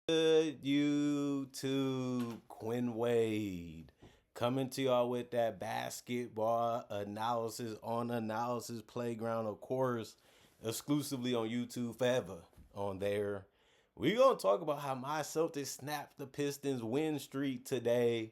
Good YouTube, Quinn Wade coming to y'all with that basketball analysis on Analysis Playground, of course, exclusively on YouTube forever. On there, we gonna talk about how my Celtics snapped the Pistons win streak today,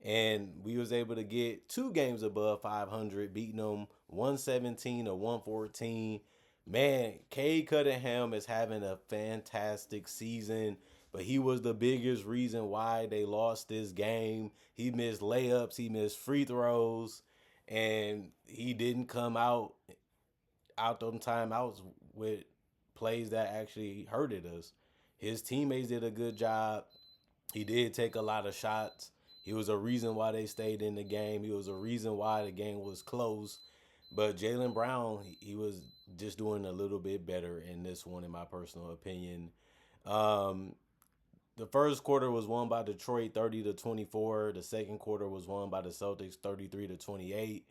and we was able to get 2 games above 500, beating them 117 to 114. Man, Cade Cunningham is having a fantastic season, but he was the biggest reason why they lost this game. He missed layups, he missed free throws, and he didn't come out them timeouts with plays that actually hurted us. His teammates did a good job. He did take a lot of shots. He was a reason why they stayed in the game. He was a reason why the game was close. But Jalen Brown, he was just doing a little bit better in this one, in my personal opinion. Um, the first quarter was won by Detroit 30-24. The second quarter was won by the Celtics 33-28.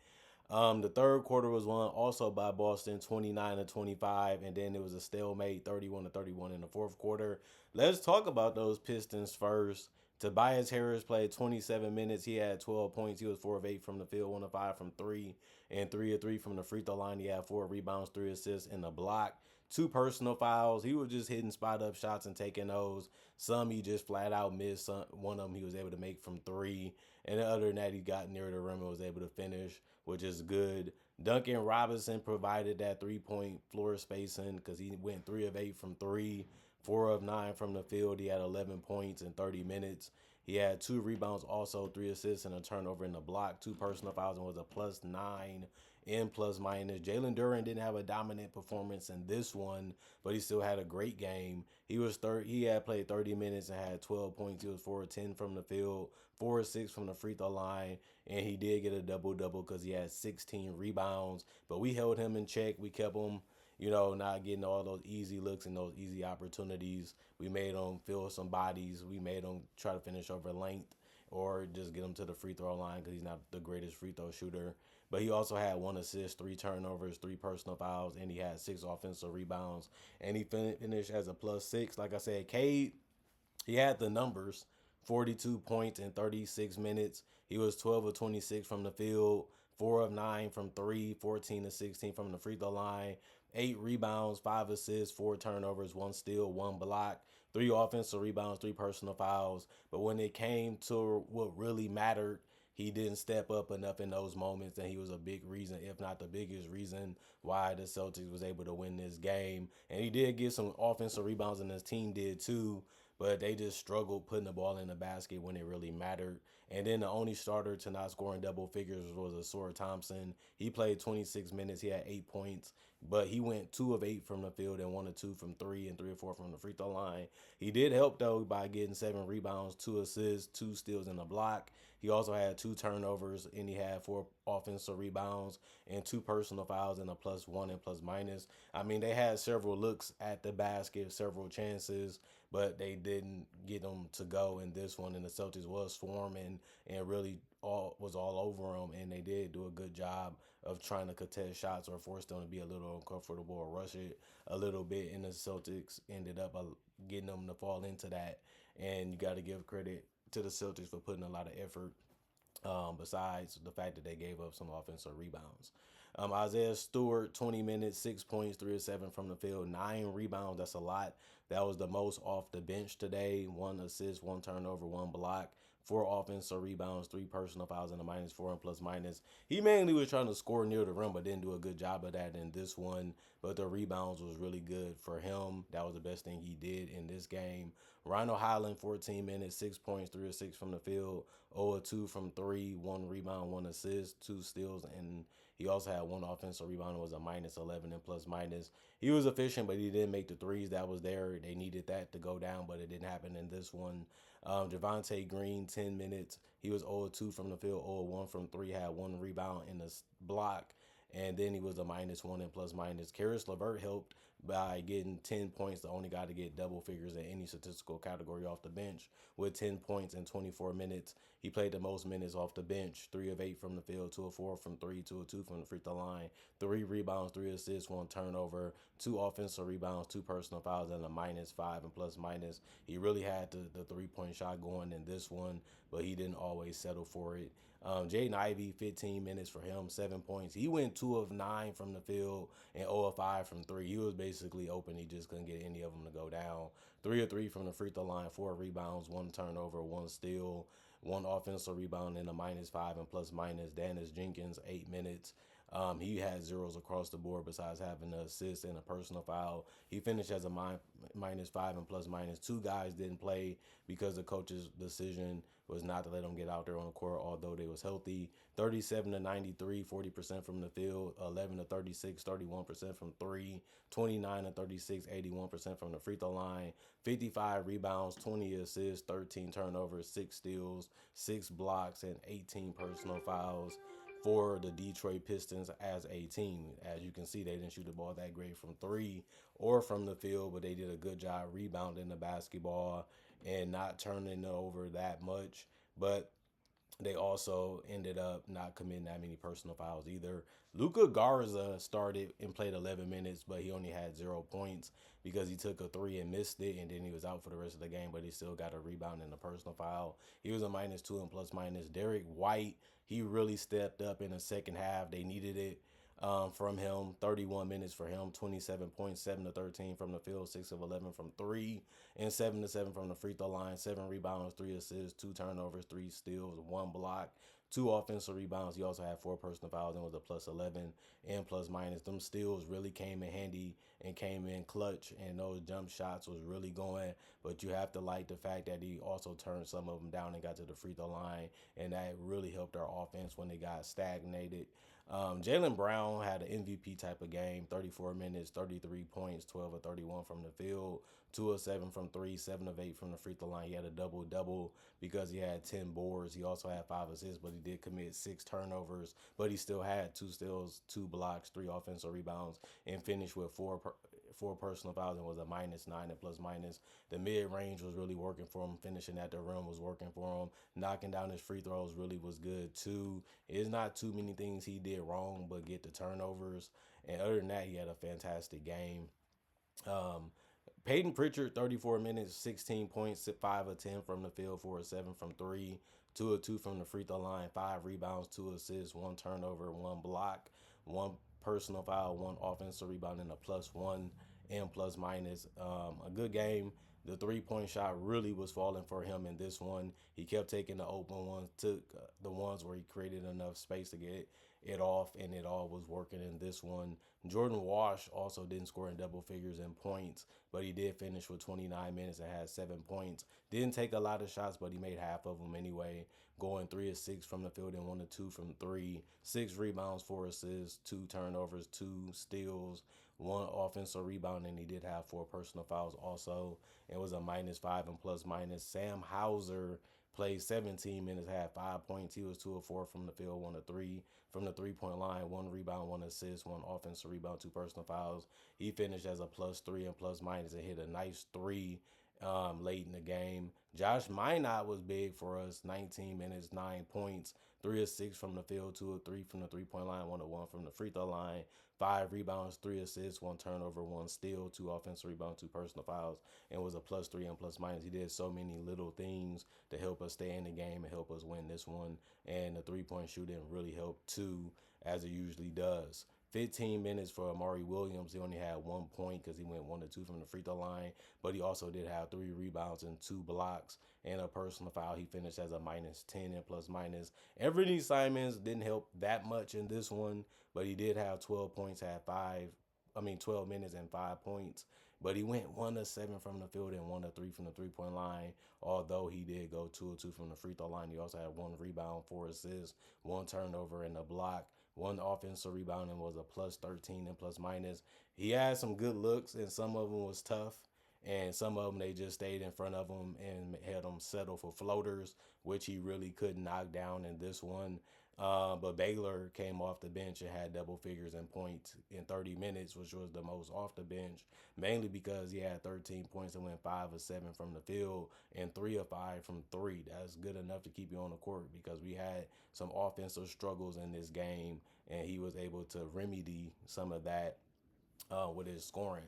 The third quarter was won also by Boston 29-25, and then it was a stalemate 31-31 in the fourth quarter. Let's talk about those Pistons first. Tobias Harris played 27 minutes. He had 12 points. He was 4 of 8 from the field, 1 of 5 from 3, and 3 of 3 from the free throw line. He had 4 rebounds, 3 assists, and a block. 2 personal fouls. He was just hitting spot up shots and taking those. Some he just flat out missed. One of them he was able to make from 3. And other than that, he got near the rim and was able to finish, which is good. Duncan Robinson provided that 3-point floor spacing because he went 3 of 8 from 3, 4 of 9 from the field. He had 11 points in 30 minutes. He had 2 rebounds, also 3 assists and a turnover in the block, 2 personal fouls, and was a +9 in plus minus. Jalen Duren didn't have a dominant performance in this one, but he still had a great game. He had played 30 minutes and had 12 points. He was 4 of 10 from the field, 4 of 6 from the free throw line, and he did get a double-double because he had 16 rebounds. But we held him in check. We kept him, not getting all those easy looks and those easy opportunities. We made him feel some bodies. We made him try to finish over length or just get him to the free throw line because he's not the greatest free throw shooter. But he also had 1 assist, 3 turnovers, 3 personal fouls, and he had 6 offensive rebounds. And he finished as a +6. Like I said, Cade, he had the numbers. 42 points in 36 minutes. He was 12 of 26 from the field, 4 of 9 from 3, 14 of 16 from the free throw line, 8 rebounds, 5 assists, 4 turnovers, 1 steal, 1 block, 3 offensive rebounds, 3 personal fouls. But when it came to what really mattered, he didn't step up enough in those moments, and he was a big reason, if not the biggest reason, why the Celtics was able to win this game. And he did get some offensive rebounds, and his team did too, but they just struggled putting the ball in the basket when it really mattered. And then the only starter to not score in double figures was Asura Thompson. He played 26 minutes. He had 8 points, but he went 2 of 8 from the field and 1 of 2 from 3 and 3 or 4 from the free throw line. He did help, though, by getting 7 rebounds, 2 assists, 2 steals, and a block. He also had 2 turnovers, and he had 4 offensive rebounds and 2 personal fouls and a +1 and plus minus. I mean, they had several looks at the basket, several chances, but they didn't get them to go in this one. And the Celtics was swarming and really was all over them, and they did do a good job of trying to contest shots or force them to be a little uncomfortable or rush it a little bit. And the Celtics ended up getting them to fall into that. And you got to give credit to the Celtics for putting a lot of effort. Besides the fact that they gave up some offensive rebounds. Isaiah Stewart, 20 minutes, 6 points, 3 of 7 from the field, 9 rebounds. That's a lot. That was the most off the bench today. 1 assist, 1 turnover, 1 block, 4 offensive rebounds, 3 personal fouls, and a -4 and plus minus. He mainly was trying to score near the rim, but didn't do a good job of that in this one. But the rebounds was really good for him. That was the best thing he did in this game. Ronald Highland, 14 minutes, 6 points, 3 of 6 from the field, 0 of 2 from 3, 1 rebound, 1 assist, 2 steals, and he also had 1 offensive rebound. It was a -11 and plus minus. He was efficient, but he didn't make the threes that was there. They needed that to go down, but it didn't happen in this one. Javante Green, 10 minutes. He was 0 of 2 from the field, 0 of 1 from 3, had 1 rebound in the block, and then he was a -1 and plus minus. Karis LeVert helped by getting 10 points. The only guy to get double figures in any statistical category off the bench with 10 points in 24 minutes. He played the most minutes off the bench, 3 of 8 from the field, 2 of 4 from 3, 2 of 2 from the free throw line, 3 rebounds, 3 assists, 1 turnover, 2 offensive rebounds, 2 personal fouls, and a -5 and plus minus. He really had the 3-point shot going in this one, but he didn't always settle for it. Jaden Ivey, 15 minutes for him, 7 points. He went 2 of 9 from the field and 0 of 5 from 3. He was basically open. He just couldn't get any of them to go down. 3 of 3 from the free throw line, 4 rebounds, 1 turnover, 1 steal, 1 offensive rebound, and a -5 and plus minus. Dennis Jenkins, 8 minutes. He had zeros across the board besides having an assist and a personal foul. He finished as a -5 and plus minus. 2 guys didn't play because the coach's decision was not to let them get out there on the court, although they was healthy. 37 to 93, 40% from the field. 11 to 36, 31% from 3. 29 to 36, 81% from the free throw line. 55 rebounds, 20 assists, 13 turnovers, 6 steals, 6 blocks, and 18 personal fouls for the Detroit Pistons as a team. As you can see, they didn't shoot the ball that great from 3 or from the field, but they did a good job rebounding the basketball and not turning it over that much. But they also ended up not committing that many personal fouls either. Luka Garza started and played 11 minutes, but he only had 0 points because he took a 3 and missed it, and then he was out for the rest of the game, but he still got a rebound and a personal foul. He was a -2 and plus minus. Derek White, he really stepped up in the second half. They needed it from him. 31 minutes for him, 27 points, 7 to 13 from the field, 6 of 11 from 3, and 7 to 7 from the free throw line. 7 rebounds, 3 assists, 2 turnovers, 3 steals, 1 block, 2 offensive rebounds. He also had 4 personal fouls and was a +11 and plus minus. Them steals really came in handy and came in clutch, and those jump shots was really going. But you have to like the fact that he also turned some of them down and got to the free throw line, and that really helped our offense when they got stagnated. Jaylen Brown had an MVP type of game, 34 minutes, 33 points, 12 of 31 from the field, 2 of 7 from 3, 7 of 8 from the free throw line. He had a double-double because he had 10 boards. He also had 5 assists, but he did commit 6 turnovers. But he still had 2 steals, 2 blocks, 3 offensive rebounds, and finished with 4 personal fouls and was a -9 and plus minus. The mid-range was really working for him. Finishing at the rim was working for him. Knocking down his free throws really was good too. It's not too many things he did wrong, but get the turnovers. And other than that, he had a fantastic game. Peyton Pritchard, 34 minutes, 16 points, 5 of 10 from the field, 4 of 7 from 3, 2 of 2 from the free throw line, 5 rebounds, 2 assists, 1 turnover, 1 block, 1 personal foul, 1 offensive rebound, and a +1 and plus minus. A good game. The 3-point shot really was falling for him in this one. He kept taking the open ones, took the ones where he created enough space to get it off, and it all was working in this one. Jordan Walsh also didn't score in double figures in points, but he did finish with 29 minutes and had 7 points. Didn't take a lot of shots, but he made half of them anyway, going 3 of 6 from the field and 1 of 2 from 3. 6 rebounds, 4 assists, 2 turnovers, 2 steals, 1 offensive rebound, and he did have 4 personal fouls also. It was a -5 and plus minus. Sam Hauser played 17 minutes, had 5 points. He was 2 of 4 from the field, 1 of 3 from the 3-point line, 1 rebound, 1 assist, 1 offensive rebound, 2 personal fouls. He finished as a +3 and plus minus and hit a nice 3 late in the game. Josh Minot was big for us, 19 minutes, 9 points, 3 of 6 from the field, 2 of 3 from the 3-point line, 1 of 1 from the free throw line, 5 rebounds, 3 assists, 1 turnover, 1 steal, 2 offensive rebounds, 2 personal fouls, and was a +3 and plus minus. He did so many little things to help us stay in the game and help us win this one, and the 3-point shooting really helped too, as it usually does. 15 minutes for Amari Williams. He only had 1 point because he went 1 to 2 from the free throw line, but he also did have 3 rebounds and 2 blocks and a personal foul. He finished as a -10 and plus minus. Anthony Simons didn't help that much in this one, but he did have 12 points, had 12 minutes and 5 points. But he went 1 of 7 from the field and 1 of 3 from the 3-point line, although he did go 2 of 2 from the free throw line. He also had 1 rebound, 4 assists, 1 turnover, and a block. 1 offensive rebound and was a +13 and plus minus. He had some good looks, and some of them was tough, and some of them they just stayed in front of him and had him settle for floaters, which he really couldn't knock down in this one. But Baylor came off the bench and had double figures in points in 30 minutes, which was the most off the bench, mainly because he had 13 points and went 5 of 7 from the field and 3 of 5 from three. That's good enough to keep you on the court because we had some offensive struggles in this game, and he was able to remedy some of that with his scoring.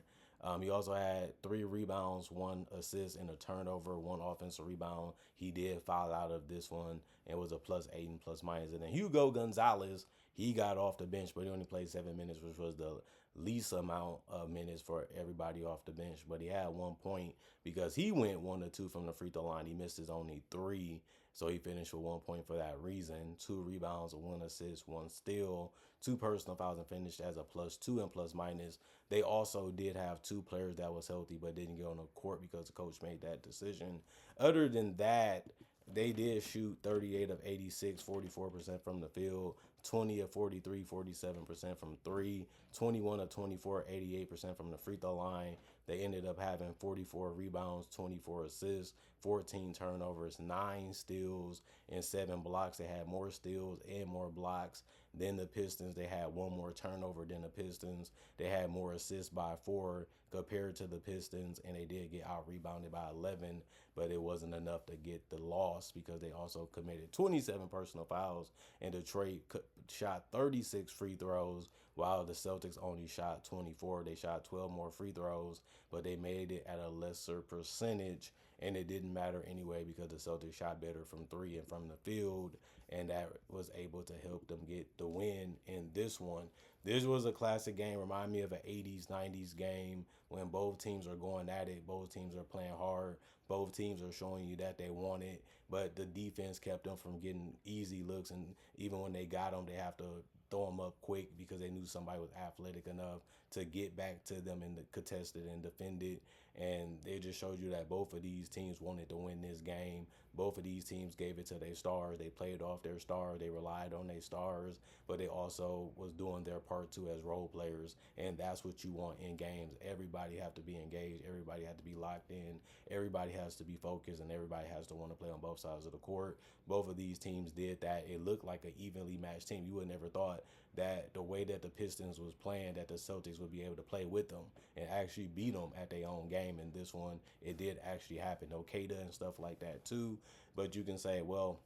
He also had 3 rebounds, 1 assist, and a turnover, 1 offensive rebound. He did foul out of this one and was a +8 and plus minus. And then Hugo Gonzalez, he got off the bench, but he only played 7 minutes, which was the least amount of minutes for everybody off the bench. But he had 1 point because he went 1 of 2 from the free throw line. He missed his only three. So he finished with 1 point for that reason. 2 rebounds, 1 assist, 1 steal, 2 personal fouls, and finished as a +2 and plus minus. They also did have 2 players that was healthy but didn't get on the court because the coach made that decision. Other than that, they did shoot 38 of 86, 44% from the field, 20 of 43, 47% from three, 21 of 24, 88% from the free throw line. They ended up having 44 rebounds, 24 assists, 14 turnovers, 9 steals, and 7 blocks. They had more steals and more blocks than the Pistons. They had one more turnover than the Pistons. They had more assists by 4 compared to the Pistons, and they did get out rebounded by 11, but it wasn't enough to get the loss because they also committed 27 personal fouls, and Detroit shot 36 free throws while the Celtics only shot 24. They shot 12 more free throws, but they made it at a lesser percentage, and it didn't matter anyway because the Celtics shot better from three and from the field, and that was able to help them get the win in this one. This was a classic game. Remind me of an 80s, 90s game when both teams are going at it. Both teams are playing hard. Both teams are showing you that they want it, but the defense kept them from getting easy looks, and even when they got them, they have to throw them up quick because they knew somebody was athletic enough to get back to them and contest it and defend it. And they just showed you that both of these teams wanted to win this game. Both of these teams gave it to their stars. They played off their stars. They relied on their stars, but they also was doing their part too as role players. And that's what you want in games. Everybody have to be engaged. Everybody have to be locked in. Everybody has to be focused, and everybody has to want to play on both sides of the court. Both of these teams did that. It looked like an evenly matched team. You would never thought that the way that the Pistons was playing, that the Celtics would be able to play with them and actually beat them at their own game. And this one, it did actually happen. No Kada and stuff like that too. But you can say, well,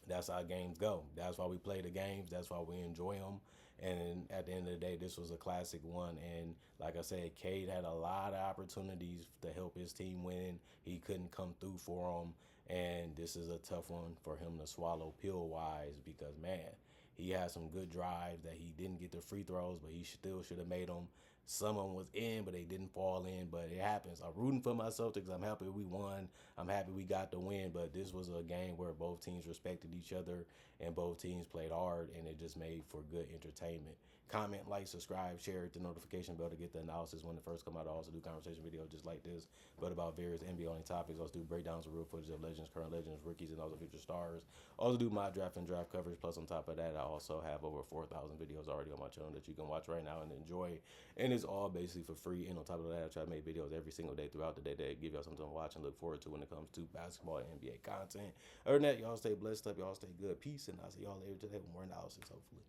that's how games go. That's why we play the games. That's why we enjoy them. And at the end of the day, this was a classic one. And like I said, Cade had a lot of opportunities to help his team win. He couldn't come through for them. And this is a tough one for him to swallow pill wise because, man, he had some good drives that he didn't get the free throws, but he still should have made them. Some of them was in, but they didn't fall in. But it happens. I'm rooting for my Celtics. I'm happy we won. I'm happy we got the win. But this was a game where both teams respected each other and both teams played hard, and it just made for good entertainment. Comment, like, subscribe, share, hit the notification bell to get the analysis when it first come out. I also do conversation videos just like this, but about various NBA only topics. I also do breakdowns of real footage of legends, current legends, rookies, and also future stars. I also do my draft and draft coverage. Plus, on top of that, I also have over 4,000 videos already on my channel that you can watch right now and enjoy. And it's all basically for free. And on top of that, I try to make videos every single day throughout the day that give y'all something to watch and look forward to when it comes to basketball and NBA content. Other than that, y'all stay blessed up. Y'all stay good. Peace. And I'll see y'all later today with more analysis, hopefully.